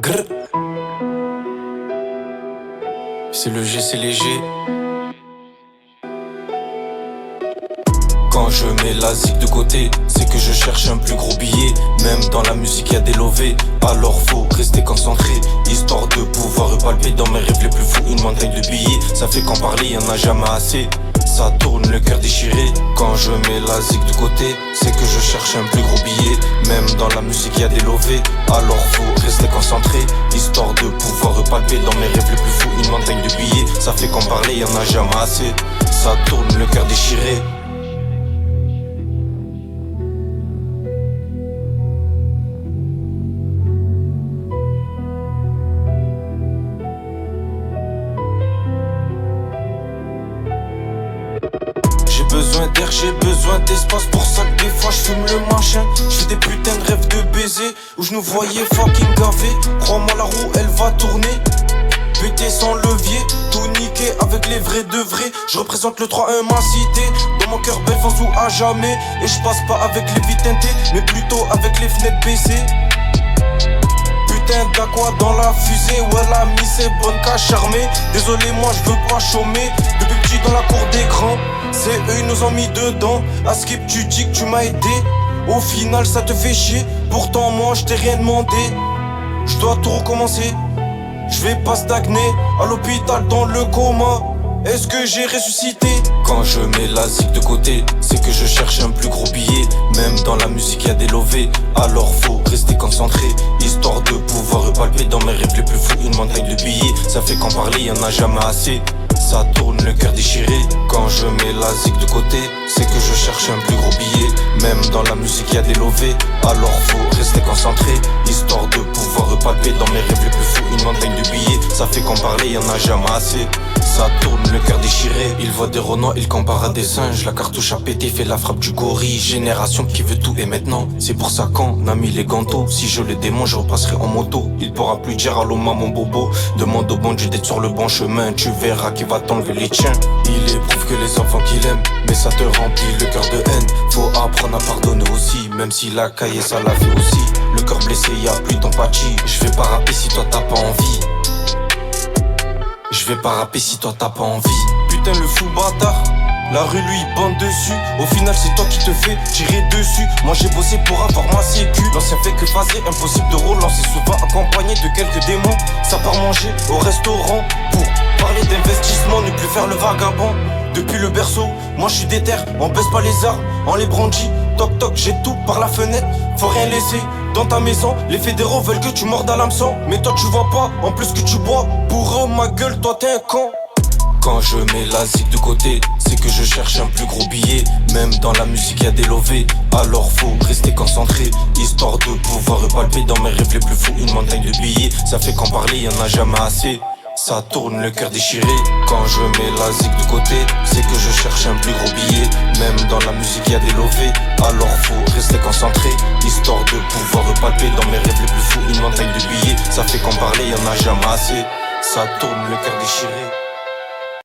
grrr. C'est le G, c'est léger. Quand je mets la zig de côté, c'est que je cherche un plus gros billet. Même dans la musique y'a des lovés, alors faut rester concentré, histoire de pouvoir palper dans mes rêves les plus fous une montagne de billets. Ça fait qu'en parler y'en a jamais assez, ça tourne le cœur déchiré. Quand je mets la zig de côté, c'est que je cherche un plus gros billet. Même dans la musique y'a des lovés, alors faut rester concentré, histoire de pouvoir palper dans mes rêves les plus fous une montagne de billets. Ça fait qu'en parler y'en a jamais assez, ça tourne le cœur déchiré. J'ai besoin d'air, j'ai besoin d'espace, pour ça que des fois j'fume le machin. J'fais des putains de rêves de baiser, où je nous voyais fucking gavé. Crois-moi la roue elle va tourner, péter sans levier, tout niquer avec les vrais de vrais. Je représente le 3-1 ma cité, dans mon cœur belle ou à jamais. Et je passe pas avec les vitres teintées, mais plutôt avec les fenêtres baissées. Putain d'aqua dans la fusée, ouais la mise c'est bonne qu'à charmer. Désolé moi je veux pas chômer, depuis petit dans la cour des grands. C'est eux ils nous ont mis dedans, à skip tu dis que tu m'as aidé. Au final ça te fait chier, pourtant moi je t'ai rien demandé. Je dois tout recommencer, je vais pas stagner, à l'hôpital dans le coma. Est-ce que j'ai ressuscité? Quand je mets la zig de côté, c'est que je cherche un plus gros billet. Même dans la musique y'a des lovés, alors faut rester concentré, histoire de pouvoir palper dans mes rêves les plus fous une montagne de billets. Ça fait qu'en parler y'en a jamais assez, ça tourne le cœur déchiré. Quand je mets la zig de côté, c'est que je cherche un plus gros billet. Même dans la musique y'a des lovés, alors faut rester concentré, histoire de pouvoir palper dans mes rêves les plus fous une montagne de billets. Ça fait qu'en parler y'en a jamais assez, ça tourne le cœur déchiré. Il voit des renois, il compare à des singes. La cartouche a pété, fait la frappe du gorille. Génération qui veut tout et maintenant, c'est pour ça qu'on a mis les ganteaux. Si je le démon, je repasserai en moto. Il pourra plus dire allô maman bobo. Demande au bon Dieu d'être sur le bon chemin, tu verras qu'il va t'enlever les tiens. Il éprouve que les enfants qu'il aime, mais ça te remplit le cœur de haine. Faut apprendre à pardonner aussi, même si la cahier ça l'a fait aussi. Le cœur blessé, y a plus d'empathie. Je vais pas rapper si toi t'as pas envie. Je vais pas rapper si toi t'as pas envie. Putain le fou bâtard, la rue lui bande dessus. Au final c'est toi qui te fais tirer dessus. Moi j'ai bossé pour avoir ma sécu. L'ancien fait que phasé, impossible de relancer. Souvent accompagné de quelques démons. Ça part manger au restaurant pour parler d'investissement, ne plus faire le vagabond. Depuis le berceau, moi je suis déter. On baisse pas les armes, on les brandit. Toc toc, j'ai tout par la fenêtre, faut rien laisser dans ta maison. Les fédéraux veulent que tu mordes à l'hameçon, mais toi tu vois pas, en plus que tu bois. Pour eux ma gueule, toi t'es un con. Quand je mets la zig de côté, c'est que je cherche un plus gros billet. Même dans la musique y'a des lovés, alors faut rester concentré, histoire de pouvoir palper dans mes rêves les plus fous une montagne de billets. Ça fait qu'en parler y'en a jamais assez, ça tourne le cœur déchiré. Quand je mets la zig de côté, c'est que je cherche un plus gros billet. Même dans la musique y'a des lovés, alors faut rester concentré, histoire de pouvoir palper dans mes rêves les plus fous une montagne de billets. Ça fait qu'en parler y'en a jamais assez, ça tourne le cœur déchiré.